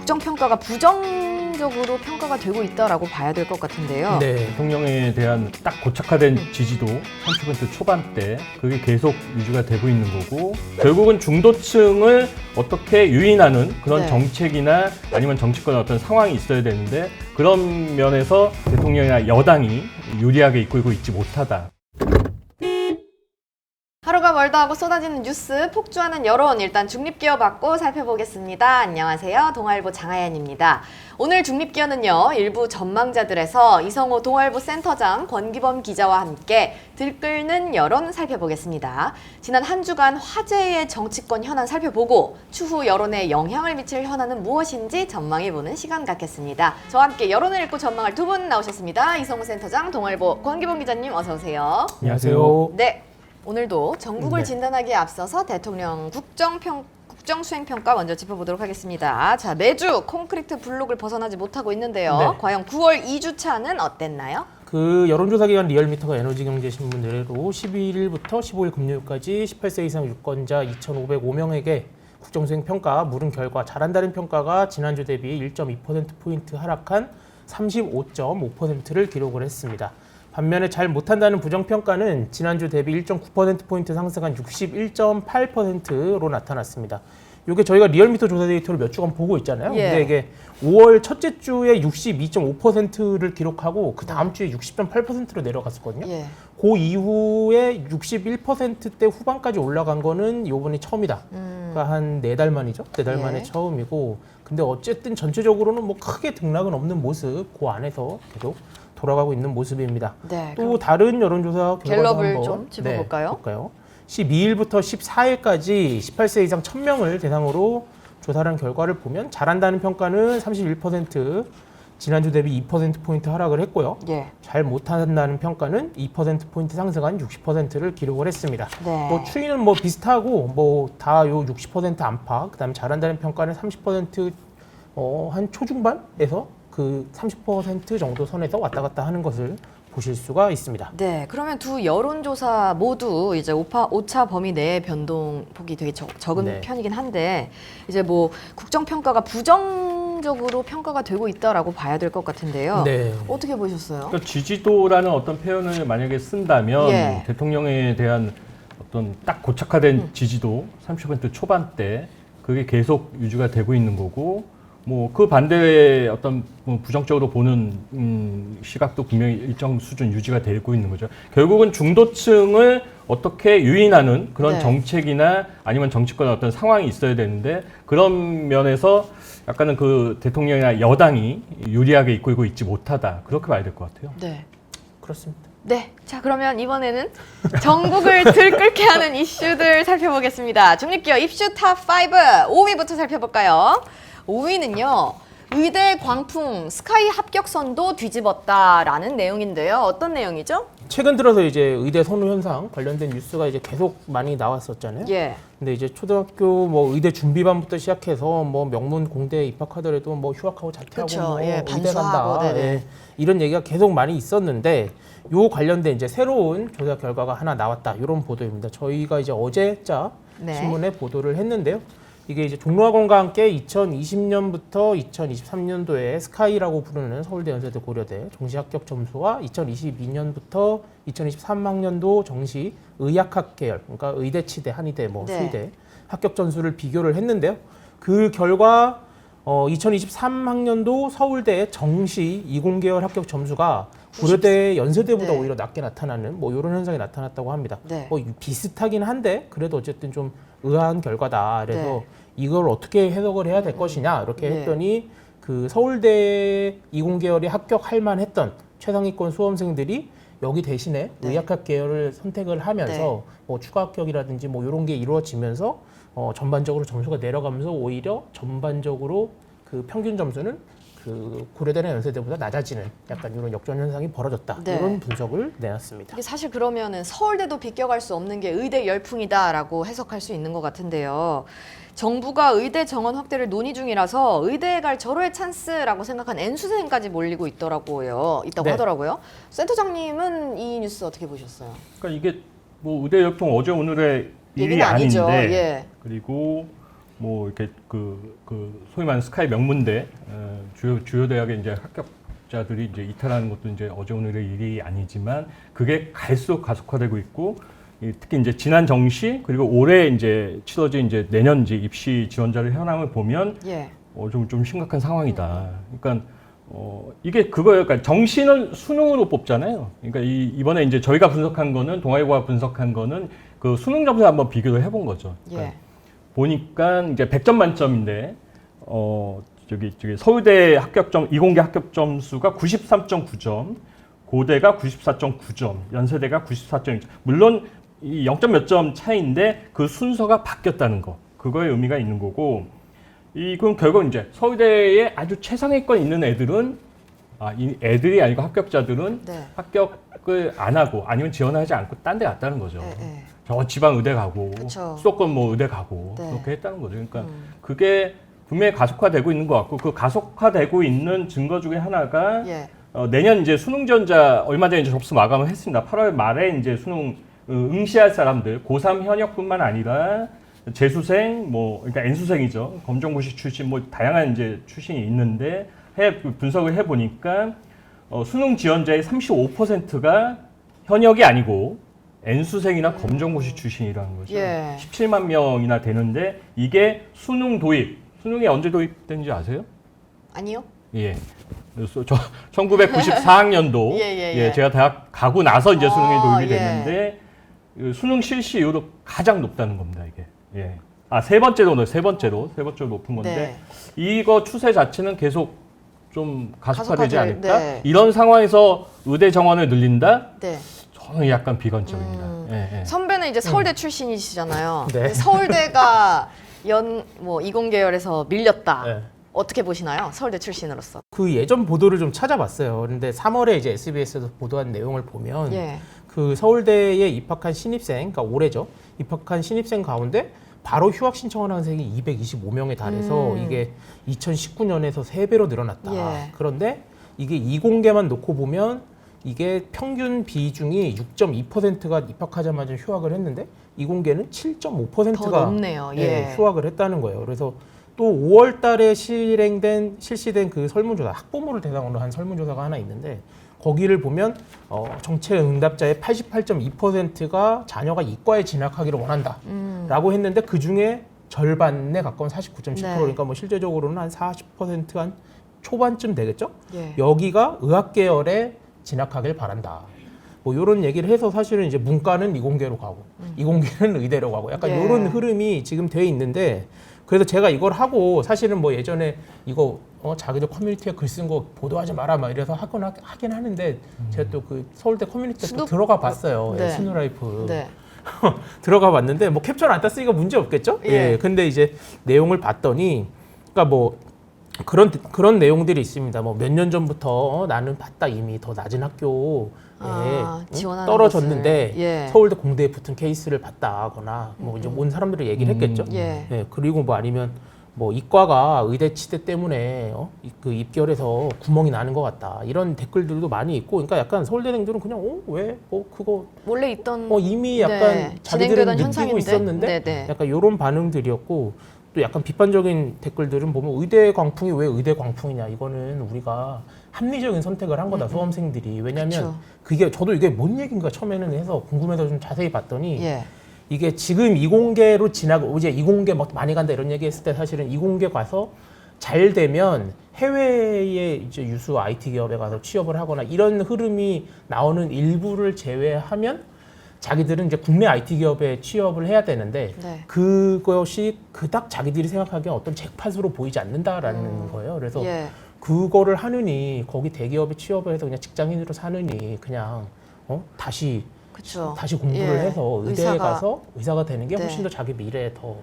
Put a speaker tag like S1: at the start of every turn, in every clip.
S1: 국정평가가 부정적으로 평가가 되고 있다라고 봐야 될 것 같은데요.
S2: 네, 대통령에 대한 딱 고착화된 지지도 30% 초반대 그게 계속 유지가 되고 있는 거고 결국은 중도층을 어떻게 유인하는 그런
S1: 네.
S2: 정책이나 아니면 정치권의 어떤 상황이 있어야 되는데 그런 면에서 대통령이나 여당이 유리하게 이끌고 있지 못하다.
S1: 하루가 멀다 하고 쏟아지는 뉴스, 폭주하는 여론, 일단 중립기어 받고 살펴보겠습니다. 안녕하세요. 동아일보 장하연입니다. 오늘 중립기어는요, 일부 전망자들에서 이성호 동아일보 센터장, 권기범 기자와 함께 들끓는 여론 살펴보겠습니다. 지난 한 주간 화제의 정치권 현안 살펴보고 추후 여론에 영향을 미칠 현안은 무엇인지 전망해보는 시간 갖겠습니다. 저와 함께 여론을 읽고 전망할 두 분 나오셨습니다. 이성호 센터장, 동아일보 권기범 기자님 어서 오세요.
S2: 안녕하세요.
S1: 네. 오늘도 전국을
S2: 네.
S1: 진단하기에 앞서서 대통령 국정수행평가 먼저 짚어보도록 하겠습니다. 자, 매주 콘크리트 블록을 벗어나지 못하고 있는데요.
S3: 네.
S1: 과연 9월 2주차는 어땠나요?
S3: 그 여론조사 기관 리얼미터가 에너지경제신문 의뢰로 12일부터 15일 금요일까지 18세 이상 유권자 2,505명에게 국정수행 평가 물은 결과 잘한다는 평가가 지난주 대비 1.2%포인트 하락한 35.5%를 기록을 했습니다. 반면에 잘 못한다는 부정평가는 지난주 대비 1.9%포인트 상승한 61.8%로 나타났습니다. 이게 저희가 리얼미터 조사 데이터를 몇 주간 보고 있잖아요.
S1: 예.
S3: 근데 이게 5월 첫째 주에 62.5%를 기록하고 그 다음 주에 60.8%로 내려갔었거든요.
S1: 예.
S3: 그 이후에 61%대 후반까지 올라간 거는 이번이 처음이다. 그러니까 한 4달 만이죠. 4달
S1: 예.
S3: 만에 처음이고. 근데 어쨌든 전체적으로는 뭐 크게 등락은 없는 모습, 그 안에서 계속 돌아가고 있는 모습입니다.
S1: 네.
S3: 또 다른 여론조사 결과도
S1: 갤럽을
S3: 한번
S1: 좀 짚어볼까요?
S3: 볼까요? 12일부터 14일까지 18세 이상 1000명을 대상으로 조사를 한 결과를 보면 잘한다는 평가는 31%, 지난주 대비 2%포인트 하락을 했고요.
S1: 예.
S3: 잘 못한다는 평가는 2%포인트 상승한 60%를 기록을 했습니다.
S1: 네.
S3: 뭐 추이는 뭐 비슷하고 뭐 다 요 60% 안팎, 그다음에 잘한다는 평가는 30% 한 초중반에서 그 30% 정도 선에서 왔다 갔다 하는 것을 보실 수가 있습니다.
S1: 네, 그러면 두 여론조사 모두 이제 오차 범위 내의 변동폭이 되게 적은
S3: 네.
S1: 편이긴 한데 이제 뭐 국정평가가 부정적으로 평가가 되고 있다라고 봐야 될 것 같은데요.
S3: 네.
S1: 어떻게 보셨어요?
S2: 그러니까 지지도라는 어떤 표현을 만약에 쓴다면
S1: 예.
S2: 대통령에 대한 어떤 딱 고착화된 지지도 30% 초반대 그게 계속 유지가 되고 있는 거고 뭐 그 반대의 어떤 뭐 부정적으로 보는 시각도 분명히 일정 수준 유지가 되고 있는 거죠. 결국은 중도층을 어떻게 유인하는 그런
S1: 네.
S2: 정책이나 아니면 정치권의 어떤 상황이 있어야 되는데 그런 면에서 약간은 그 대통령이나 여당이 유리하게 이끌고 있지 못하다 그렇게 봐야 될 것 같아요.
S1: 네.
S3: 그렇습니다.
S1: 네. 자, 그러면 이번에는 전국을 들끓게 하는 이슈들 살펴보겠습니다. 중립기어 입슈 탑5 5위부터 살펴볼까요? 5위는요. 의대 광풍 스카이 합격선도 뒤집었다라는 내용인데요. 어떤 내용이죠?
S3: 최근 들어서 이제 의대 선호 현상 관련된 뉴스가 이제 계속 많이 나왔었잖아요.
S1: 예.
S3: 근데 이제 초등학교 뭐 의대 준비반부터 시작해서 뭐 명문 공대에 입학하더라도 뭐 휴학하고 자퇴하고
S1: 그쵸.
S3: 뭐
S1: 예,
S3: 의대
S1: 반수하고,
S3: 간다.
S1: 네네.
S3: 예, 이런 얘기가 계속 많이 있었는데 요 관련된 이제 새로운 조사 결과가 하나 나왔다. 이런 보도입니다. 저희가 이제 어제자
S1: 네.
S3: 신문에 보도를 했는데요. 이게 이제 종로학원과 함께 2020년부터 2023년도에 스카이라고 부르는 서울대 연세대 고려대 정시 합격 점수와 2022년부터 2023학년도 정시 의학학 계열, 그러니까 의대, 치대, 한의대, 뭐
S1: 네.
S3: 수의대 합격 점수를 비교를 했는데요. 그 결과 2023학년도 서울대 정시 이공계열 합격 점수가 고려대 연세대보다
S1: 네.
S3: 오히려 낮게 나타나는 뭐 이런 현상이 나타났다고 합니다.
S1: 네.
S3: 뭐 비슷하긴 한데 그래도 어쨌든 좀 의아한 결과다. 그래서
S1: 네.
S3: 이걸 어떻게 해석을 해야 될 것이냐 이렇게
S1: 네.
S3: 했더니 그 서울대 이공계열에 합격할 만했던 최상위권 수험생들이 여기 대신에
S1: 네.
S3: 의학학 계열을 선택을 하면서
S1: 네.
S3: 뭐 추가 합격이라든지 뭐 이런 게 이루어지면서 전반적으로 점수가 내려가면서 오히려 전반적으로 그 평균 점수는 그 고려대나 연세대보다 낮아지는 약간 이런 역전 현상이 벌어졌다.
S1: 네.
S3: 이런 분석을 내놨습니다.
S1: 이게 사실 그러면은 서울대도 비껴갈 수 없는 게 의대 열풍이다라고 해석할 수 있는 것 같은데요. 정부가 의대 정원 확대를 논의 중이라서 의대에 갈 절호의 찬스라고 생각한 N수생까지 몰리고 있다고
S3: 네.
S1: 하더라고요. 센터장님은 이 뉴스 어떻게 보셨어요?
S2: 그러니까 이게 뭐 의대 열풍 어제 오늘의 일이
S1: 얘기는 아니죠.
S2: 아닌데
S1: 예.
S2: 그리고 뭐 이렇게 그 소위 말하는 스카이 명문대 주요 대학의 이제 합격자들이 이제 이탈하는 것도 이제 어제 오늘의 일이 아니지만 그게 갈수록 가속화되고 있고 특히 이제 지난 정시 그리고 올해 이제 치러진 이제 내년 이제 입시 지원자들 현황을 보면
S1: 예.
S2: 좀 심각한 상황이다. 그러니까 이게 그거예요. 그러니까 정시는 수능으로 뽑잖아요. 그러니까 이번에 이제 저희가 분석한 거는 동아일보가 분석한 거는 그 수능 점수 한번 비교를 해본 거죠. 그러니까
S1: 예.
S2: 보니까 이제 100점 만점인데 저기 서울대 합격점 이공계 합격 점수가 93.9점, 고대가 94.9점, 연세대가 94.1점. 물론 이 0점 몇 점 차이인데 그 순서가 바뀌었다는 거. 그거에 의미가 있는 거고. 그럼 결국 이제 서울대에 아주 최상위권 있는 애들은 이 애들이 아니고 합격자들은
S1: 네.
S2: 합격을 안 하고 아니면 지원하지 않고 딴 데 갔다는 거죠.
S1: 예.
S2: 저 지방 의대 가고
S1: 그쵸.
S2: 수도권 뭐 의대 가고
S1: 네.
S2: 그렇게 했다는 거죠. 그러니까 그게 분명히 가속화되고 있는 것 같고 그 가속화되고 있는 증거 중에 하나가
S1: 예.
S2: 내년 이제 수능 지원자 얼마 전에 이제 접수 마감을 했습니다. 8월 말에 이제 수능 응시할 사람들 고3 현역뿐만 아니라 재수생 그러니까 N수생이죠. 검정고시 출신 다양한 이제 출신이 있는데 분석을 해 보니까 수능 지원자의 35%가 현역이 아니고 N수생이나 검정고시 출신이라는 거죠.
S1: 예.
S2: 17만 명이나 되는데 이게 수능이 언제 도입된지 아세요?
S1: 아니요.
S2: 예. 그래서 1994학년도
S1: 예.
S2: 제가 대학 가고 나서 이제 수능이 도입이
S1: 예.
S2: 됐는데 수능 실시 이후로 가장 높다는 겁니다, 이게. 예. 세 번째로 높은 건데 이거 추세 자체는 계속 좀 가속화되지 않을까?
S1: 네.
S2: 이런 상황에서 의대 정원을 늘린다?
S1: 네.
S2: 저는 약간 비관적입니다. 예.
S1: 선배는 이제 서울대 출신이시잖아요.
S3: 네.
S1: 서울대가 이공계열에서 밀렸다.
S3: 네.
S1: 어떻게 보시나요? 서울대 출신으로서.
S3: 그 예전 보도를 좀 찾아봤어요. 그런데 3월에 이제 SBS에서 보도한 내용을 보면
S1: 예.
S3: 그 서울대에 입학한 신입생, 그러니까 올해죠. 입학한 신입생 가운데 바로 휴학 신청하는 학생이 225명에 달해서 이게 2019년에서 3배로 늘어났다.
S1: 예.
S3: 그런데 이게 이공계만 놓고 보면 이게 평균 비중이 6.2%가 입학하자마자 휴학을 했는데 이공계는 7.5%가
S1: 더 높네요. 예.
S3: 휴학을 했다는 거예요. 그래서 또 5월 달에 실시된 그 설문조사, 학부모를 대상으로 한 설문조사가 하나 있는데 거기를 보면 정체 응답자의 88.2%가 자녀가 이과에 진학하기를 원한다라고 했는데 그 중에 절반에 가까운 49.7%
S1: 네.
S3: 그러니까 뭐 실제적으로는 한 40% 한 초반쯤 되겠죠?
S1: 예.
S3: 여기가 의학 계열에 진학하길 바란다. 뭐 이런 얘기를 해서 사실은 이제 문과는 이공계로 가고 이공계는 의대로 가고 약간
S1: 예.
S3: 이런 흐름이 지금 돼 있는데 그래서 제가 이걸 하고 사실은 뭐 예전에 이거 자기들 커뮤니티에 글 쓴 거 보도하지 마라 막 이래서 하긴 하는데 제가 또 그 서울대 커뮤니티에 또 들어가 봤어요.
S1: 네.
S3: 스누라이프
S1: 네.
S3: 들어가 봤는데 뭐 캡처를 안 땄으니까 문제 없겠죠?
S1: 예.
S3: 근데 이제 내용을 봤더니 그러니까 뭐 그런 내용들이 있습니다. 뭐 몇 년 전부터 나는 봤다 이미 더 낮은 학교에
S1: 지원하는
S3: 떨어졌는데
S1: 것을. 예.
S3: 서울대 공대에 붙은 케이스를 봤다거나 뭐 이제 온 사람들이 얘기를 했겠죠.
S1: 예.
S3: 그리고 뭐 아니면 뭐 이과가 의대 치대 때문에 그 입결에서 구멍이 나는 것 같다 이런 댓글들도 많이 있고, 그러니까 약간 서울대생들은 그냥 왜 그거
S1: 원래 있던
S3: 이미 약간
S1: 네,
S3: 자기들은
S1: 진행되던
S3: 느끼고
S1: 현상인데.
S3: 있었는데
S1: 네.
S3: 약간 이런 반응들이었고, 또 약간 비판적인 댓글들은 보면 의대 광풍이 왜 의대 광풍이냐, 이거는 우리가 합리적인 선택을 한 거다 수험생들이. 왜냐하면
S1: 그쵸.
S3: 그게 저도 이게 뭔 얘기인가 처음에는 해서 궁금해서 좀 자세히 봤더니
S1: 예.
S3: 이게 지금 이공계로 지나고 이제 이공계 막 많이 간다 이런 얘기했을 때 사실은 이공계 가서 잘 되면 해외에 이제 유수 IT 기업에 가서 취업을 하거나 이런 흐름이 나오는 일부를 제외하면 자기들은 이제 국내 IT 기업에 취업을 해야 되는데
S1: 네.
S3: 그것이 그닥 자기들이 생각하기엔 어떤 잭팟으로 보이지 않는다라는 거예요. 그래서
S1: 예.
S3: 그거를 하느니 거기 대기업에 취업을 해서 그냥 직장인으로 사느니 그냥 다시
S1: 그렇죠.
S3: 공부를
S1: 예.
S3: 해서 의대에 가서 의사가 되는 게
S1: 네.
S3: 훨씬 더 자기 미래에 더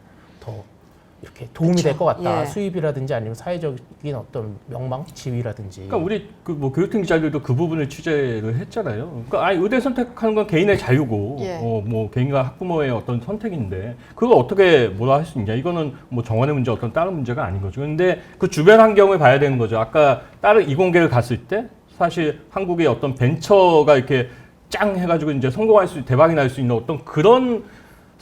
S3: 이렇게 도움이
S1: 그쵸.
S3: 될 것 같다.
S1: 예.
S3: 수입이라든지 아니면 사회적인 어떤 명망, 지위라든지.
S2: 그러니까 우리 뭐 교육팀 기자들도 그 부분을 취재를 했잖아요. 그러니까 의대 선택하는 건 개인의 자유고,
S1: 예.
S2: 뭐 개인과 학부모의 어떤 선택인데 그걸 어떻게 뭐라 할 수 있냐? 이거는 뭐 정원의 문제, 어떤 다른 문제가 아닌 거죠. 근데 그 주변 환경을 봐야 되는 거죠. 아까 다른 이공계를 갔을 때 사실 한국의 어떤 벤처가 이렇게 짱 해가지고 이제 성공할 대박이 날 수 있는 어떤 그런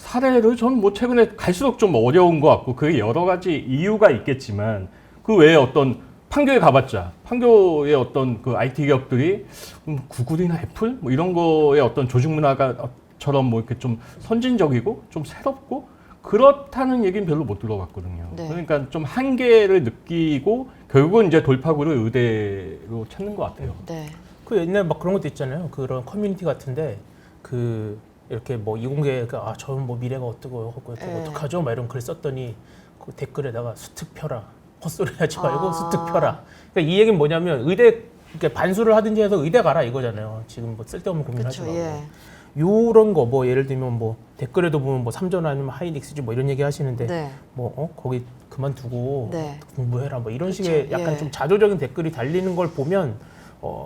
S2: 사례를 저는 뭐 최근에 갈수록 좀 어려운 것 같고 그게 여러 가지 이유가 있겠지만 그 외에 어떤 판교에 가봤자 판교의 어떤 그 IT 기업들이 구글이나 애플 뭐 이런 거의 어떤 조직 문화가처럼 뭐 이렇게 좀 선진적이고 좀 새롭고 그렇다는 얘기는 별로 못 들어봤거든요.
S1: 네.
S2: 그러니까 좀 한계를 느끼고 결국은 이제 돌파구를 의대로 찾는 것 같아요.
S1: 네.
S3: 그 옛날 막 그런 것도 있잖아요. 그런 커뮤니티 같은데 그 이렇게 뭐 이공계 저는 뭐 미래가 어떠고
S1: 네.
S3: 어떡하죠? 막 이런 글 썼더니 그 댓글에다가 수특 펴라. 헛소리 하지 말고 수특 펴라. 그러니까 이 얘기는 뭐냐면 의대 그러니까 반수를 하든지 해서 의대 가라 이거잖아요. 지금 뭐 쓸데없는 고민하지
S1: 그렇죠.
S3: 말고.
S1: 예.
S3: 요런 거 뭐 예를 들면 뭐 댓글에도 보면 뭐 삼전 아니면 하이닉스지 뭐 이런 얘기 하시는데
S1: 네.
S3: 뭐 거기 그만두고
S1: 네.
S3: 공부해라 뭐 이런
S1: 그렇죠.
S3: 식의 약간
S1: 예.
S3: 좀 자조적인 댓글이 달리는 걸 보면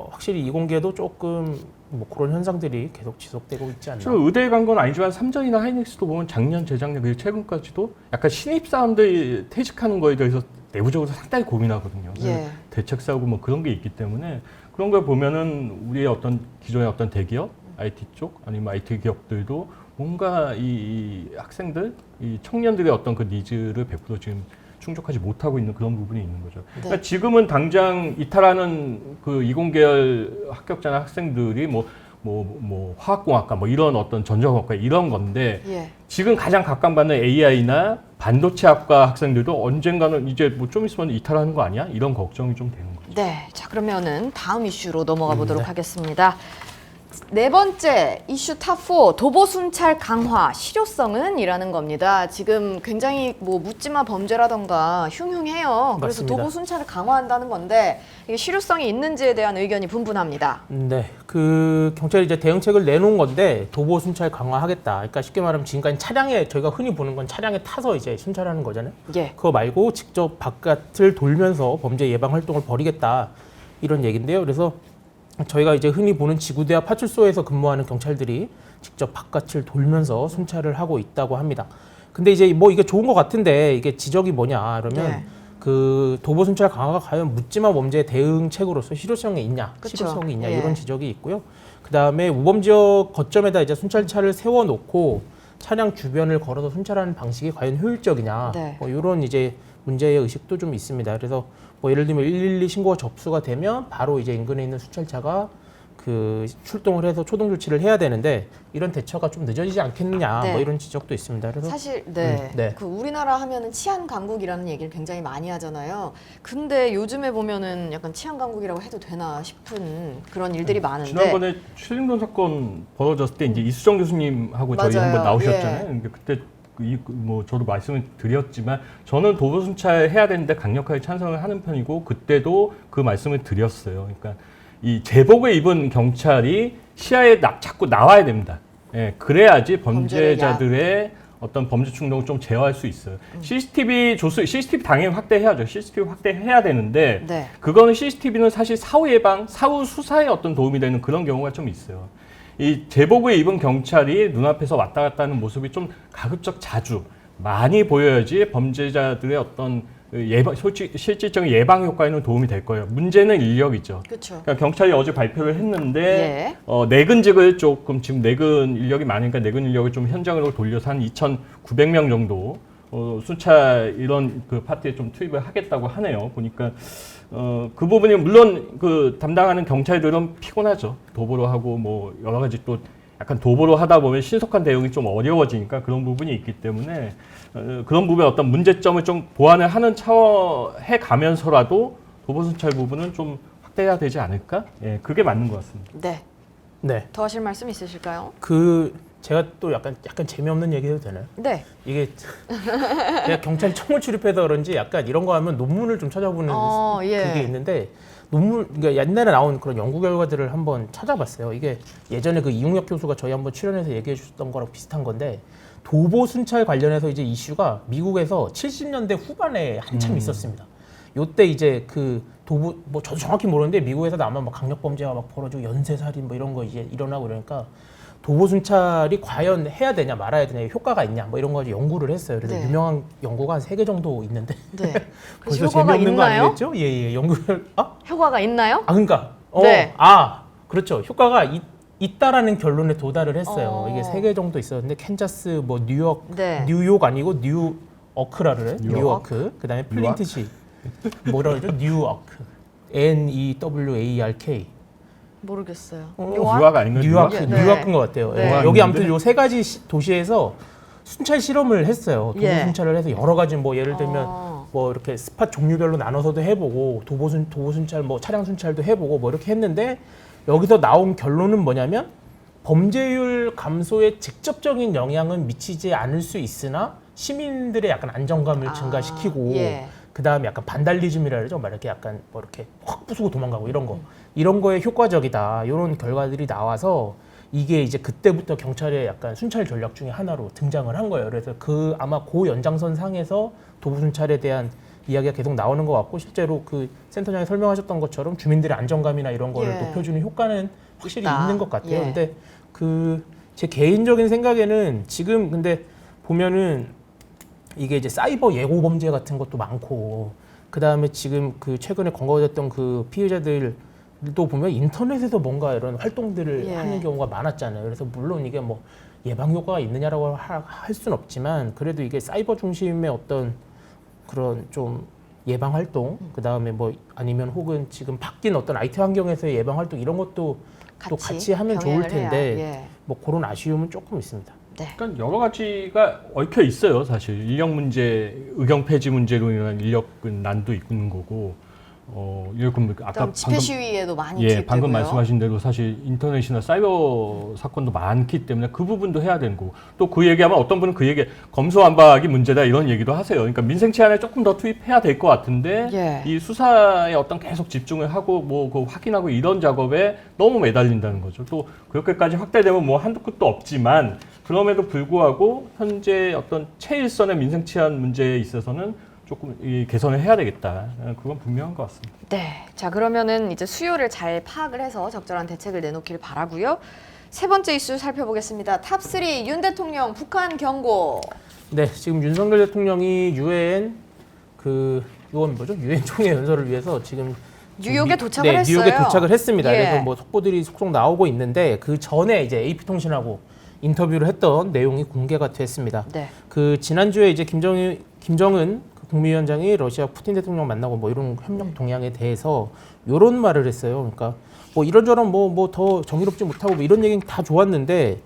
S3: 확실히 이공계도 조금 뭐 그런 현상들이 계속 지속되고 있지 않나.
S2: 실제로 의대에 간 건 아니지만 삼전이나 하이닉스도 보면 작년, 재작년 그리고 최근까지도 약간 신입 사람들이 퇴직하는 거에 대해서 내부적으로 상당히 고민하거든요.
S1: 예.
S2: 대책 세우고 뭐 그런 게 있기 때문에 그런 걸 보면은 우리의 어떤 기존의 어떤 대기업, IT 쪽 아니면 IT 기업들도 뭔가 이 학생들, 이 청년들의 어떤 그 니즈를 100% 지금 충족하지 못하고 있는 그런 부분이 있는 거죠.
S1: 네.
S2: 그러니까 지금은 당장 이탈하는 그 이공계열 합격자나 학생들이 뭐 화학공학과 뭐 이런 어떤 전자공학과 이런 건데
S1: 예.
S2: 지금 가장 각광받는 AI나 반도체학과 학생들도 언젠가는 이제 뭐 좀 있으면 이탈하는 거 아니야? 이런 걱정이 좀 되는 거죠.
S1: 네. 자, 그러면은 다음 이슈로 넘어가 보도록
S3: 네.
S1: 하겠습니다. 네 번째 이슈 탑4 도보 순찰 강화 실효성은 이라는 겁니다. 지금 굉장히 뭐 묻지마 범죄라던가 흉흉해요. 그래서
S3: 맞습니다.
S1: 도보 순찰을 강화한다는 건데 이게 실효성이 있는지에 대한 의견이 분분합니다.
S3: 네, 그 경찰이 이제 대응책을 내놓은 건데 도보 순찰 강화하겠다. 그러니까 쉽게 말하면 지금까지 차량에 저희가 흔히 보는 건 차량에 타서 이제 순찰하는 거잖아요.
S1: 예.
S3: 그거 말고 직접 바깥을 돌면서 범죄 예방 활동을 벌이겠다 이런 얘기인데요. 그래서 저희가 이제 흔히 보는 지구대 앞 파출소에서 근무하는 경찰들이 직접 바깥을 돌면서 순찰을 하고 있다고 합니다. 근데 이제 뭐 이게 좋은 것 같은데 이게 지적이 뭐냐 그러면
S1: 네.
S3: 그 도보 순찰 강화가 과연 묻지마 범죄 대응책으로서 실효성이 있냐,
S1: 그쵸.
S3: 실효성이 있냐
S1: 예.
S3: 이런 지적이 있고요. 그 다음에 우범 지역 거점에다 이제 순찰차를 세워놓고 차량 주변을 걸어서 순찰하는 방식이 과연 효율적이냐,
S1: 네.
S3: 뭐 이런 이제 문제의 의식도 좀 있습니다. 그래서 뭐 예를 들면 112 신고가 접수가 되면 바로 이제 인근에 있는 순찰차가 그 출동을 해서 초동 조치를 해야 되는데 이런 대처가 좀 늦어지지 않겠느냐,
S1: 네.
S3: 뭐 이런 지적도 있습니다. 그래서
S1: 사실 네.
S3: 네.
S1: 그 우리나라 하면은 치안 강국이라는 얘기를 굉장히 많이 하잖아요. 근데 요즘에 보면은 약간 치안 강국이라고 해도 되나 싶은 그런 일들이 많은데
S2: 지난번에 최승돈 사건 벌어졌을 때 이제 이수정 교수님하고 저희
S1: 맞아요.
S2: 한번 나오셨잖아요.
S1: 예.
S2: 근데 그때 뭐 저도 말씀을 드렸지만 저는 도보 순찰 해야 되는데 강력하게 찬성을 하는 편이고 그때도 그 말씀을 드렸어요. 그러니까 이 제복을 입은 경찰이 시야에 자꾸 나와야 됩니다. 예, 그래야지 범죄자들의 어떤 범죄 충동을 좀 제어할 수 있어요. CCTV 당연히 확대해야죠. CCTV 확대해야 되는데
S1: 네.
S2: 그거는 CCTV는 사실 사후 예방, 사후 수사에 어떤 도움이 되는 그런 경우가 좀 있어요. 이 제복을 입은 경찰이 눈앞에서 왔다 갔다 하는 모습이 좀 가급적 자주 많이 보여야지 범죄자들의 어떤 실질적인 예방 효과에는 도움이 될 거예요. 문제는 인력이죠.
S1: 그렇죠.
S2: 그러니까 경찰이 어제 발표를 했는데
S1: 예.
S2: 내근직을 조금 지금 내근 인력이 많으니까 내근 인력을 좀 현장으로 돌려서 한 2,900명 정도 순찰 이런 그 파트에 좀 투입을 하겠다고 하네요. 보니까 그 부분이 물론 그 담당하는 경찰들은 피곤하죠. 도보로 하고 뭐 여러 가지 또 약간 도보로 하다 보면 신속한 대응이 좀 어려워지니까 그런 부분이 있기 때문에 그런 부분에 어떤 문제점을 좀 보완을 하는 해 가면서라도 도보 순찰 부분은 좀 확대해야 되지 않을까? 예, 그게 맞는 것 같습니다.
S1: 네.
S3: 네,
S1: 더 하실 말씀 있으실까요?
S3: 그 제가 또 약간 재미없는 얘기 해도 되나요?
S1: 네.
S3: 이게 내가 경찰 청을 출입해서 그런지 약간 이런 거 하면 논문을 좀 찾아보는
S1: 예.
S3: 그게 있는데 그러니까 옛날에 나온 그런 연구 결과들을 한번 찾아봤어요. 이게 예전에 그 이용혁 교수가 저희 한번 출연해서 얘기해 주셨던 거랑 비슷한 건데 도보 순찰 관련해서 이제 이슈가 미국에서 70년대 후반에 한참 있었습니다. 요때 이제 그 도보 뭐 저도 정확히 모르는데 미국에서도 아마 막 강력 범죄가 막 벌어지고 연쇄살인 뭐 이런 거 이제 일어나고 그러니까 도보 순찰이 과연 해야 되냐 말아야 되냐 효과가 있냐 뭐 이런 거 연구를 했어요. 그래서
S1: 네.
S3: 유명한 연구가 한 3개 정도 있는데
S1: 네.
S3: 벌써
S1: 효과가
S3: 재미없는 거
S1: 있나요?
S3: 아니겠죠? 예, 연구를
S1: 효과가 있나요?
S3: 그러니까
S1: 네.
S3: 그렇죠. 효과가 있다라는 결론에 도달을 했어요.
S1: 어.
S3: 이게 3개 정도 있었는데 캔자스, 뭐 뉴욕,
S1: 네.
S3: 뉴욕 아니고 뉴어크라 그래.
S2: 뉴어크.
S3: 뉴어크. 그다음에 플린트시. 뭐라 그러죠? 뉴어크. NEWARK.
S1: 모르겠어요.
S2: 유학 아닌가요?
S3: 뉴아크,
S1: 네.
S3: 뉴아크인 것 같아요.
S1: 네.
S3: 예. 여기 아무튼 요 3가지 도시에서 순찰 실험을 했어요. 도보
S1: 예.
S3: 순찰을 해서 여러 가지 뭐 예를 들면
S1: 어.
S3: 뭐 이렇게 스팟 종류별로 나눠서도 해보고 도보 순찰, 뭐 차량 순찰도 해보고 뭐 이렇게 했는데 여기서 나온 결론은 뭐냐면 범죄율 감소에 직접적인 영향은 미치지 않을 수 있으나 시민들의 약간 안정감을 증가시키고
S1: 예.
S3: 그 다음에 약간 반달리즘이라 그러죠. 막 이렇게 약간 뭐 이렇게 확 부수고 도망가고 이런 거에 효과적이다. 이런 결과들이 나와서 이게 이제 그때부터 경찰의 약간 순찰 전략 중에 하나로 등장을 한 거예요. 그래서 그 아마 고 연장선 상에서 도보 순찰에 대한 이야기가 계속 나오는 것 같고 실제로 그 센터장이 설명하셨던 것처럼 주민들의 안정감이나 이런 거를
S1: 예.
S3: 높여주는 효과는 확실히
S1: 있다.
S3: 있는 것 같아요.
S1: 예.
S3: 근데 그 제 개인적인 생각에는 지금 근데 보면은 이게 이제 사이버 예고 범죄 같은 것도 많고 그 다음에 지금 그 최근에 권고됐던 그 피해자들도 보면 인터넷에서 뭔가 이런 활동들을
S1: 예.
S3: 하는 경우가 많았잖아요. 그래서 물론 이게 뭐 예방 효과가 있느냐라고 할 수는 없지만 그래도 이게 사이버 중심의 어떤 그런 좀 예방 활동 그 다음에 뭐 아니면 혹은 지금 바뀐 어떤 IT 환경에서의 예방 활동 이런 것도 또 같이 하면 좋을
S1: 병행을 해야.
S3: 텐데
S1: 예.
S3: 뭐 그런 아쉬움은 조금 있습니다.
S1: 네.
S2: 그러니까 여러 가지가 얽혀 있어요. 사실 인력 문제, 의경 폐지 문제로 인한 인력 난도 있는 거고, 이렇게 아까
S1: 집회 시위에도 많이
S2: 예,
S1: 투입되고요.
S2: 방금 말씀하신 대로 사실 인터넷이나 사이버 사건도 많기 때문에 그 부분도 해야 되는 거고 또 그 얘기하면 어떤 분은 그 얘기 검수완박이 문제다 이런 얘기도 하세요. 그러니까 민생 치안에 조금 더 투입해야 될 것 같은데
S1: 예.
S2: 이 수사에 어떤 계속 집중을 하고 뭐 그 확인하고 이런 작업에 너무 매달린다는 거죠. 또 그렇게까지 확대되면 뭐 한두 끝도 없지만 그럼에도 불구하고 현재 어떤 최일선의 민생 치안 문제에 있어서는 조금 개선을 해야 되겠다. 그건 분명한 것 같습니다.
S1: 네. 자, 그러면은 이제 수요를 잘 파악을 해서 적절한 대책을 내놓길 바라고요. 세 번째 이슈 살펴보겠습니다. 탑3 윤 대통령 북한 경고.
S3: 네, 지금 윤석열 대통령이 유엔 총회 연설을 위해서 지금
S1: 뉴욕에 도착을 했어요.
S3: 뉴욕에 도착을 했습니다.
S1: 예.
S3: 그래서 뭐 속보들이 속속 나오고 있는데 그 전에 이제 AP통신하고 인터뷰를 했던 내용이 공개가 됐습니다.
S1: 네.
S3: 그 지난주에 이제 김정은 그 국무위원장이 러시아 푸틴 대통령 만나고 뭐 이런 협력 동향에 대해서 이런 말을 했어요. 그러니까 뭐 이런저런 뭐 더 정의롭지 못하고 뭐 이런 얘기는 다 좋았는데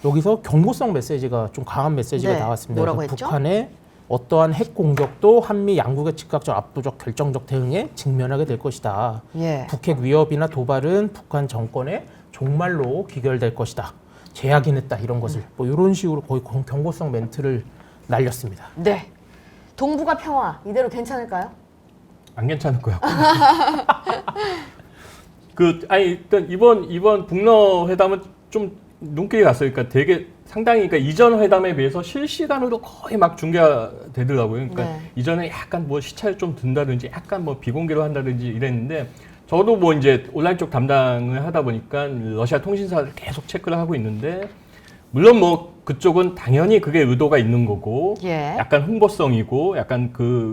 S3: 여기서 경고성 메시지가 좀 강한 메시지가
S1: 네.
S3: 나왔습니다.
S1: 뭐라고
S3: 그래서
S1: 했죠?
S3: 북한의 어떠한 핵 공격도 한미 양국의 즉각적 압도적 결정적 대응에 직면하게 될 것이다.
S1: 예.
S3: 북핵 위협이나 도발은 북한 정권의 종말로 귀결될 것이다. 제약인했다 이런 것을 뭐 이런 식으로 거의 경고성 멘트를 날렸습니다.
S1: 네. 동북아 평화 이대로 괜찮을까요?
S2: 안 괜찮을 거야. 일단 이번 북러 회담은 좀 눈길이 갔어요. 그러니까 되게 상당히 그러니까 이전 회담에 비해서 실시간으로 거의 막 중계가 되더라고요. 그러니까
S1: 네.
S2: 이전에 약간 뭐 시차를 좀 둔다든지 약간 뭐 비공개로 한다든지 이랬는데 저도 뭐 이제 온라인 쪽 담당을 하다 보니까 러시아 통신사를 계속 체크를 하고 있는데 물론 뭐 그쪽은 당연히 그게 의도가 있는 거고
S1: 예.
S2: 약간 홍보성이고 약간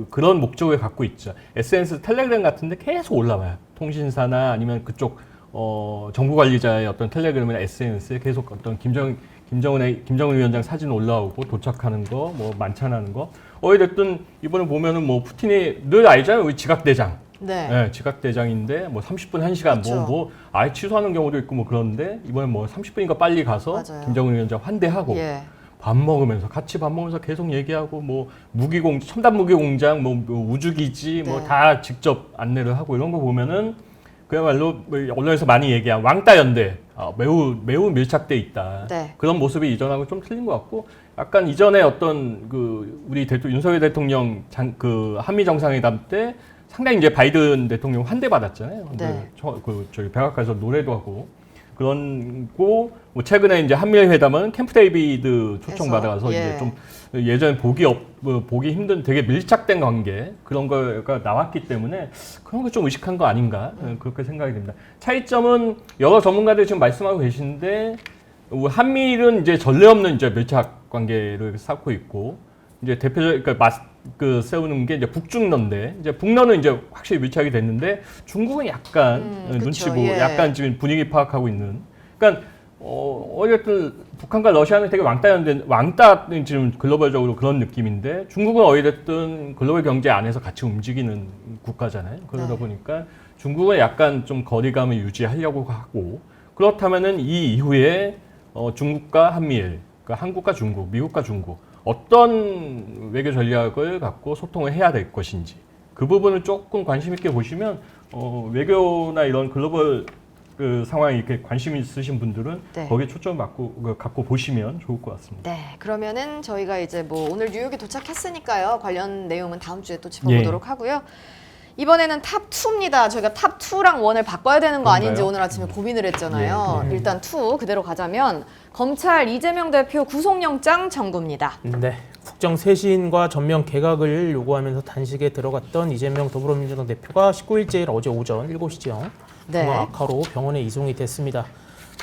S2: 그런 목적을 갖고 있죠. SNS 텔레그램 같은데 계속 올라와요. 통신사나 아니면 그쪽 정부 관리자의 어떤 텔레그램이나 SNS에 계속 어떤 김정은 위원장 사진 올라오고 도착하는 거, 뭐 만찬하는 거. 어찌됐든 이번에 보면은 뭐 푸틴이 늘 알잖아요. 우리 지각대장.
S1: 네.
S2: 네, 지각대장인데 뭐 30분 1시간
S1: 그렇죠.
S2: 뭐 아예 취소하는 경우도 있고 뭐 그런데 이번에 뭐 30분인가 빨리 가서
S1: 맞아요.
S2: 김정은 위원장 환대하고
S1: 예.
S2: 밥 먹으면서 같이 밥 먹으면서 계속 얘기하고 뭐 첨단 무기 공장 뭐 우주기지 뭐
S1: 네.
S2: 다 직접 안내를 하고 이런 거 보면은 그야말로 뭐 언론에서 많이 얘기한 왕따 연대 매우 밀착돼 있다.
S1: 네.
S2: 그런 모습이 이전하고 좀 틀린 것 같고 약간 이전에 어떤 우리 윤석열 대통령 한미 정상회담 때 상당히 이제 바이든 대통령 환대받았잖아요.
S1: 네.
S2: 저기 백악관에서 노래도 하고 그런 거 뭐 최근에 이제 한미일 회담은 캠프 데이비드 초청받아서
S1: 예.
S2: 이제 좀 예전에 보기 힘든 되게 밀착된 관계 그런 거가 나왔기 때문에 그런 거 좀 의식한 거 아닌가 그렇게 생각이 됩니다. 차이점은 여러 전문가들이 지금 말씀하고 계신데 한미일은 이제 전례 없는 이제 밀착 관계를 쌓고 있고 이제 대표적 세우는 게 이제 북중러인데 이제 북러는 이제 확실히 밀착이 됐는데 중국은 약간 눈치
S1: 그쵸,
S2: 보고
S1: 예.
S2: 약간 지금 분위기 파악하고 있는. 그러니까 어쨌든 북한과 러시아는 되게 왕따 지금 글로벌적으로 그런 느낌인데 중국은 어찌됐든 글로벌 경제 안에서 같이 움직이는 국가잖아요. 그러다
S1: 네.
S2: 보니까 중국은 약간 좀 거리감을 유지하려고 하고 그렇다면은 이 이후에 중국과 한미일, 그러니까 한국과 중국, 미국과 중국 어떤 외교 전략을 갖고 소통을 해야 될 것인지 그 부분을 조금 관심 있게 보시면 외교나 이런 글로벌 그 상황에 이렇게 관심 있으신 분들은
S1: 네.
S2: 거기에 초점을 갖고 보시면 좋을 것 같습니다.
S1: 네, 그러면은 저희가 이제 뭐 오늘 뉴욕에 도착했으니까요. 관련 내용은 다음 주에 또 짚어보도록 하고요. 이번에는 탑 2입니다. 저희가 탑 2랑 1을 바꿔야 되는 거 아닌지
S2: 그런가요?
S1: 오늘 아침에 고민을 했잖아요.
S2: 예, 예.
S1: 일단 2 그대로 가자면 검찰 이재명 대표 구속영장 청구입니다.
S3: 네. 국정 쇄신과 전면 개각을 요구하면서 단식에 들어갔던 이재명 더불어민주당 대표가 19일째일 어제 오전 7시경
S1: 네.
S3: 중앙 악화로 병원에 이송이 됐습니다.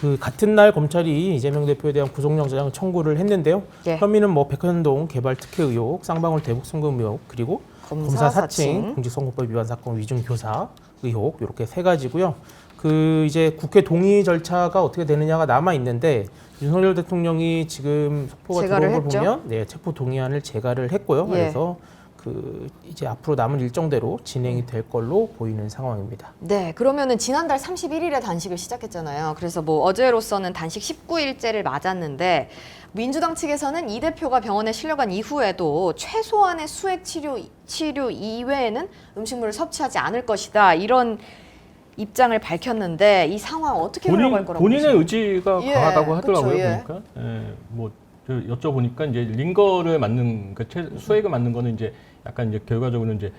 S3: 그 같은 날 검찰이 이재명 대표에 대한 구속영장 청구를 했는데요.
S1: 예.
S3: 혐의는 뭐 백현동 개발 특혜 의혹, 쌍방울 대북 송금 의혹, 그리고 검사 사칭, 공직선거법 위반 사건 위증 교사 의혹 이렇게 세 가지고요. 그 이제 국회 동의 절차가 어떻게 되느냐가 남아 있는데 윤석열 대통령이 지금 속보가
S1: 재가를
S3: 들어온 걸
S1: 했죠?
S3: 보면 네, 체포 동의안을 재가를 했고요.
S1: 예.
S3: 그래서 그 이제 앞으로 남은 일정대로 진행이 될 걸로 보이는 상황입니다.
S1: 네, 그러면은 지난달 31일에 단식을 시작했잖아요. 그래서 뭐 어제로서는 단식 19일째를 맞았는데 민주당 측에서는 이 대표가 병원에 실려간 이후에도 최소한의 수액 치료 이외에는 음식물을 섭취하지 않을 것이다. 이런 입장을 밝혔는데 이 상황 어떻게 흘러갈 거라고
S2: 본인의
S1: 보세요?
S2: 의지가
S1: 예,
S2: 강하다고 하더라고요.
S1: 그쵸, 예.
S2: 보니까 뭐 여쭤보니까 이제 링거를 맞는 그 수액을 맞는 거는 이제 약간 이제 결과적으로 이제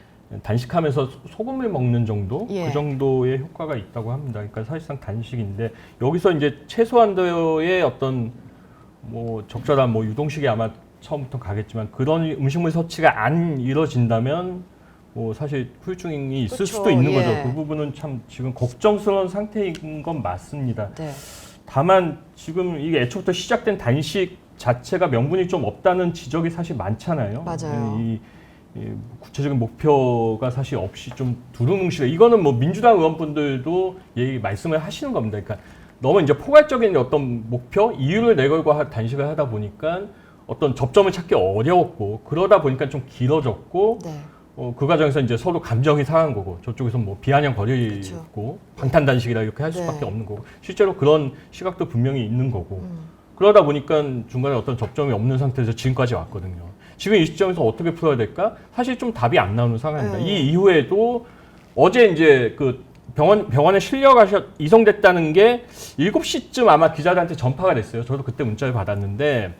S2: 단식하면서 소금을 먹는 정도
S1: 예.
S2: 그 정도의 효과가 있다고 합니다. 그러니까 사실상 단식인데 여기서 이제 최소한도의 어떤 뭐 적절한 뭐 유동식이 아마 처음부터 가겠지만 그런 음식물 섭취가 안 이루어진다면 뭐 사실 후유증이 있을
S1: 그쵸,
S2: 수도 있는
S1: 예.
S2: 거죠. 그 부분은 참 지금 걱정스러운 상태인 건 맞습니다.
S1: 네.
S2: 다만 지금 이게 애초부터 시작된 단식 자체가 명분이 좀 없다는 지적이 사실 많잖아요.
S1: 맞아요.
S2: 이 구체적인 목표가 사실 없이 좀 두루뭉실해. 이거는 뭐 민주당 의원분들도 말씀을 하시는 겁니다. 그러니까 너무 이제 포괄적인 어떤 목표, 이유를 내걸고 단식을 하다 보니까 어떤 접점을 찾기 어려웠고 그러다 보니까 좀 길어졌고
S1: 네.
S2: 그 과정에서 이제 서로 감정이 상한 거고 저쪽에서 뭐 비아냥 거리고
S1: 그쵸.
S2: 방탄단식이라 이렇게 할 수밖에
S1: 네.
S2: 없는 거고 실제로 그런 시각도 분명히 있는 거고 그러다 보니까 중간에 어떤 접점이 없는 상태에서 지금까지 왔거든요. 지금 이 시점에서 어떻게 풀어야 될까? 사실 좀 답이 안 나오는 상황입니다. 이 이후에도 어제 이제 그 병원에 이송됐다는 게 7시쯤 아마 기자들한테 전파가 됐어요. 저도 그때 문자를 받았는데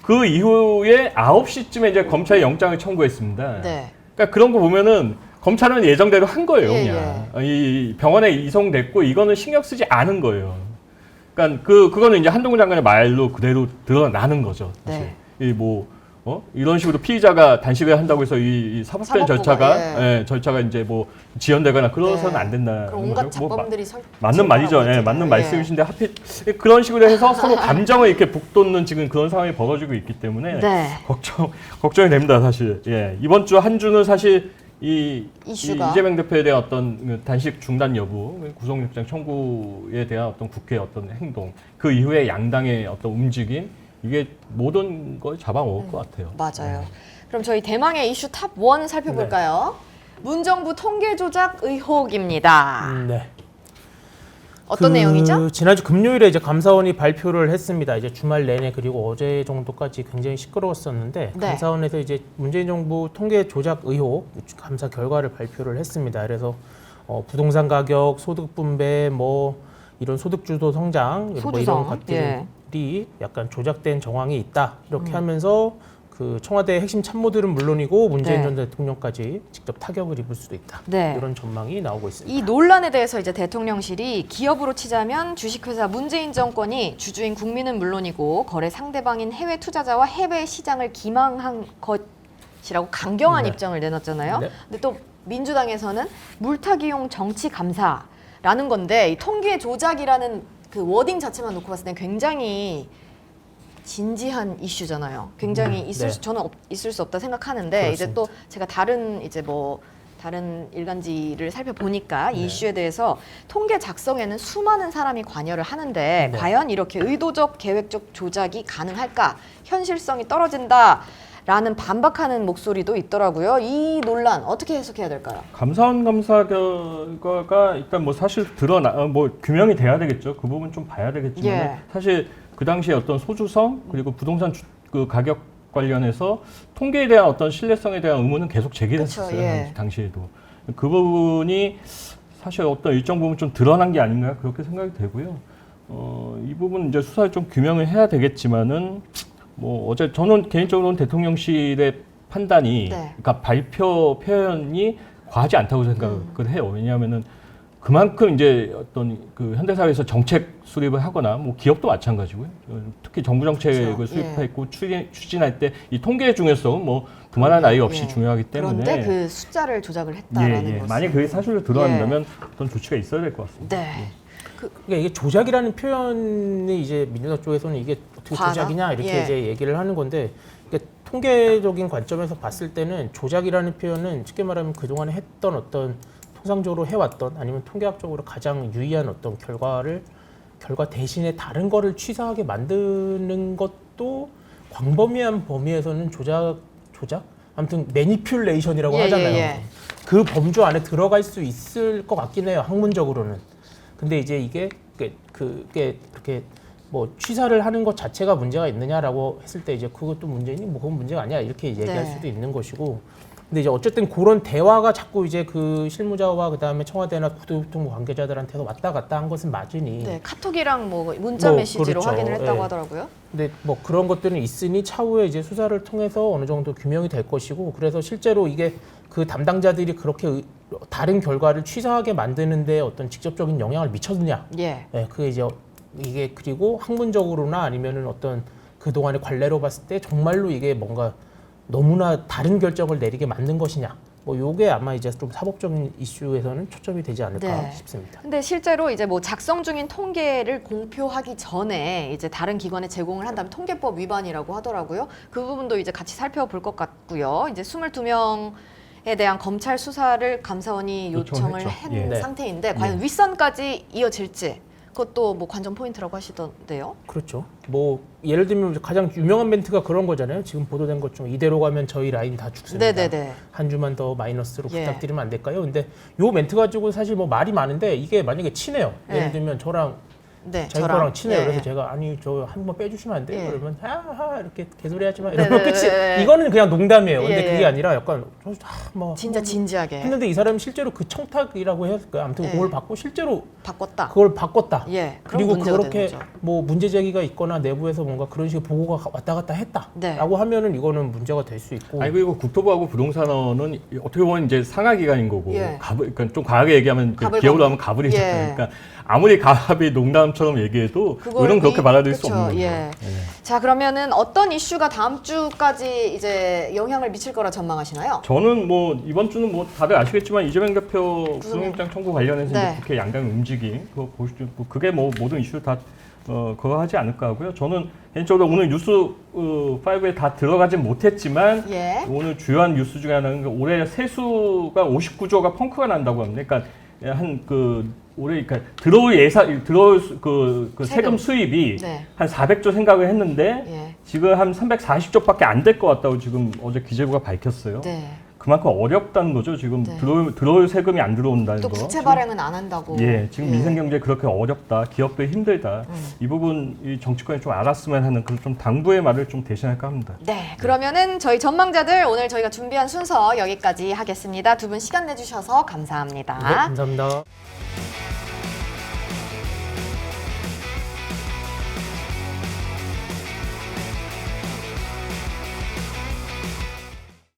S2: 그 이후에 9시쯤에 이제 검찰이 영장을 청구했습니다.
S1: 네.
S2: 그러니까 그런 거 보면은 검찰은 예정대로 한 거예요,
S1: 예,
S2: 그냥. 이 병원에 이송됐고 이거는 신경 쓰지 않은 거예요. 그러니까 그거는 이제 한동훈 장관의 말로 그대로 드러나는 거죠. 사실.
S1: 네.
S2: 이런 식으로 피의자가 단식을 한다고 해서 이 사법된
S1: 사법부가,
S2: 절차가 이제 뭐 지연되거나 그러서는
S1: 네.
S2: 안 된다.
S1: 그럼 온갖 잡범들이
S2: 맞는 말이죠. 맞는 말씀이신데 하필 그런 식으로 해서 서로 감정을 이렇게 북돋는 지금 그런 상황이 벌어지고 있기 때문에
S1: 네.
S2: 걱정이 됩니다, 사실. 예. 이번 주 한 주는 사실
S1: 이슈가.
S2: 이재명 대표에 대한 어떤 단식 중단 여부, 구속영장 청구에 대한 어떤 국회의 어떤 행동, 그 이후에 양당의 어떤 움직임, 이게 모든 걸 잡아먹을 것 같아요.
S1: 맞아요. 그럼 저희 대망의 이슈 탑 1 살펴볼까요? 문정부 통계 조작 의혹입니다.
S3: 네.
S1: 어떤 내용이죠?
S3: 지난주 금요일에 이제 감사원이 발표를 했습니다. 이제 주말 내내 그리고 어제 정도까지 굉장히 시끄러웠었는데
S1: 네.
S3: 감사원에서 이제 문재인 정부 통계 조작 의혹 감사 결과를 발표를 했습니다. 그래서 부동산 가격, 소득 분배, 뭐 이런 소득 주도 성장 뭐
S1: 소주성.
S3: 이런 것들이 약간 조작된 정황이 있다. 이렇게 하면서 그 청와대 핵심 참모들은 물론이고 문재인
S1: 네.
S3: 전 대통령까지 직접 타격을 입을 수도 있다.
S1: 네.
S3: 이런 전망이 나오고 있습니다.
S1: 이 논란에 대해서 이제 대통령실이 기업으로 치자면 주식회사 문재인 정권이 주주인 국민은 물론이고 거래 상대방인 해외 투자자와 해외 시장을 기망한 것이라고 강경한
S3: 네.
S1: 입장을 내놨잖아요.
S3: 네.
S1: 근데 또 민주당에서는 물타기용 정치 감사라는 건데 이 통계 조작이라는 그 워딩 자체만 놓고 봤을 때 굉장히 진지한 이슈잖아요. 굉장히
S3: 네.
S1: 저는 있을 수 없다 생각하는데
S3: 그렇습니다.
S1: 이제 또 제가 다른 이제 뭐 다른 일간지를 살펴보니까 이
S3: 네.
S1: 이슈에 대해서 통계 작성에는 수많은 사람이 관여를 하는데
S3: 네.
S1: 과연 이렇게 의도적 계획적 조작이 가능할까? 현실성이 떨어진다라는 반박하는 목소리도 있더라고요. 이 논란 어떻게 해석해야 될까요?
S2: 감사원 감사 결과가 일단 뭐 사실 뭐 규명이 돼야 되겠죠. 그 부분 좀 봐야 되겠지만
S1: 예.
S2: 사실 그 당시에 어떤 소주성 그리고 부동산 그 가격 관련해서 통계에 대한 어떤 신뢰성에 대한 의문은 계속 제기됐었어요.
S1: 그쵸, 예.
S2: 당시에도 그 부분이 사실 어떤 일정 부분 좀 드러난 게 아닌가 그렇게 생각이 되고요. 이 부분 이제 수사를 좀 규명을 해야 되겠지만은 뭐 어제 저는 개인적으로는 대통령실의 판단이
S1: 네.
S2: 그러니까 발표 표현이 과하지 않다고 생각을 해요. 왜냐하면은 그만큼 이제 어떤 그 현대사회에서 정책 수립을 하거나 뭐 기업도 마찬가지고요. 특히 정부 정책을
S1: 그렇죠.
S2: 수립했고 추진할 때 이 통계의 중요성은 뭐 두말할 나위 없이
S1: 예.
S2: 중요하기 때문에
S1: 그런데 그 숫자를 조작을 했다라는 것은
S2: 만약 그게 사실로 드러난다면 어떤 조치가 있어야 될 것 같습니다.
S1: 네.
S3: 그러니까 이게 조작이라는 표현이 이제 민주당 쪽에서는 이게 어떻게
S1: 과하다?
S3: 조작이냐 이렇게
S1: 예.
S3: 이제 얘기를 하는 건데 그러니까 통계적인 관점에서 봤을 때는 조작이라는 표현은 쉽게 말하면 그동안에 했던 어떤 통상적으로 해왔던 아니면 통계학적으로 가장 유의한 어떤 결과 대신에 다른 거를 취사하게 만드는 것도 광범위한 범위에서는 조작? 아무튼 매니퓰레이션이라고
S1: 예,
S3: 하잖아요.
S1: 예, 예.
S3: 그 범주 안에 들어갈 수 있을 것 같긴 해요. 학문적으로는. 근데 이제 이게 그게 그렇게 뭐 취사를 하는 것 자체가 문제가 있느냐라고 했을 때 이제 그것도 문제니 뭐 그건 문제가 아니야 이렇게 얘기할
S1: 네.
S3: 수도 있는 것이고. 근데 이제 어쨌든 그런 대화가 자꾸 이제 그 실무자와 그다음에 청와대나 국토교통부 관계자들한테서 왔다 갔다 한 것은 맞으니.
S1: 네, 카톡이랑 뭐 문자
S3: 뭐
S1: 메시지로
S3: 그렇죠.
S1: 확인을 했다고
S3: 예.
S1: 하더라고요.
S3: 근데 뭐 그런 것들은 있으니 차후에 이제 수사를 통해서 어느 정도 규명이 될 것이고 그래서 실제로 이게 그 담당자들이 그렇게 다른 결과를 취사하게 만드는데 어떤 직접적인 영향을 미쳤느냐?
S1: 예.
S3: 네, 그게 이제 이게 그리고 학문적으로나 아니면은 어떤 그 동안의 관례로 봤을 때 정말로 이게 뭔가 너무나 다른 결정을 내리게 만든 것이냐? 뭐 요게 아마 이제 좀 사법적인 이슈에서는 초점이 되지 않을까
S1: 네.
S3: 싶습니다.
S1: 근데 실제로 이제 뭐 작성 중인 통계를 공표하기 전에 이제 다른 기관에 제공을 한다면 통계법 위반이라고 하더라고요. 그 부분도 이제 같이 살펴볼 것 같고요. 이제 22명에 대한 검찰 수사를 감사원이 요청을
S2: 요청을
S1: 한
S2: 했죠. 예.
S3: 네.
S1: 상태인데 과연 윗선까지 이어질지 그것도 뭐 관전 포인트라고 하시던데요.
S3: 그렇죠. 뭐 예를 들면 가장 유명한 멘트가 그런 거잖아요. 지금 보도된 것 중 이대로 가면 저희 라인 다 죽습니다.
S1: 네네네.
S3: 한 주만 더 마이너스로
S1: 예.
S3: 부탁드리면 안 될까요? 근데 요 멘트 가지고 사실 뭐 말이 많은데 이게 만약에 친해요.
S1: 예.
S3: 예를 들면 저랑
S1: 네,
S3: 자기 거랑 친해요.
S1: 예.
S3: 그래서 제가 아니 저 한 번 빼주시면 안 돼요?
S1: 예.
S3: 그러면 하하 이렇게 개소리 하지 마.
S1: 네,
S3: 이러면
S1: 네,
S3: 끝이.
S1: 네, 네.
S3: 이거는 그냥 농담이에요. 근데
S1: 예, 예.
S3: 그게 아니라 약간 뭐
S1: 진짜 진지하게
S3: 했는데 이 사람이 실제로 그 청탁이라고 했을까요? 아무튼
S1: 예.
S3: 그걸 받고 실제로
S1: 바꿨다.
S3: 그걸 바꿨다.
S1: 예. 그럼
S3: 그리고
S1: 문제가
S3: 그렇게
S1: 되는 거죠.
S3: 뭐 문제 제기가 있거나 내부에서 뭔가 그런 식의 보고가 왔다 갔다 했다라고
S1: 네.
S3: 하면은 이거는 문제가 될 수 있고.
S2: 아니 그리고 국토부하고 부동산원은 어떻게 보면 이제 상하 기관인 거고
S1: 예.
S2: 그러니까 좀 과하게 얘기하면
S1: 가불
S2: 기업으로 하면 가불이잖아요.
S1: 예.
S2: 그러니까 아무리 가합이 농담처럼 얘기해도
S1: 그걸
S2: 은은 그렇게 받아들일 수
S1: 그쵸,
S2: 없는 거죠.
S1: 예. 자, 그러면은 어떤 이슈가 다음 주까지 이제 영향을 미칠 거라 전망하시나요?
S2: 저는 뭐 이번 주는 뭐 다들 아시겠지만 이재명 대표
S1: 구속영-
S2: 구속영장 청구 관련해서
S1: 네.
S2: 이제 국회 양당 움직임 그거 보시죠. 뭐 그게 뭐 모든 이슈 다 그거 하지 않을까 하고요. 저는 개인적으로 오늘 뉴스 5에 다 들어가진 못했지만
S1: 예.
S2: 오늘 주요한 뉴스 중에 하나는 그 올해 세수가 59조가 펑크가 난다고 합니다. 그러니까 한 올해 그러니까 들어올 그 세금 수입이
S1: 네.
S2: 한 400조 생각을 했는데
S1: 예.
S2: 지금 한 340조밖에 안 될 것 같다고 지금 어제 기재부가 밝혔어요.
S1: 네.
S2: 그만큼 어렵다는 거죠. 지금
S1: 네.
S2: 들어올 세금이 안 들어온다는
S1: 또
S2: 거.
S1: 부채
S2: 지금
S1: 발행은 안 한다고.
S2: 지금 민생 경제 그렇게 어렵다. 기업도 힘들다. 이 부분 이 정치권이 좀 알았으면 하는 그런 좀 당부의 말을 좀 대신할까 합니다.
S1: 네, 그러면은 저희 전망자들 오늘 저희가 준비한 순서 여기까지 하겠습니다. 두 분 시간 내주셔서 감사합니다.
S3: 네, 감사합니다.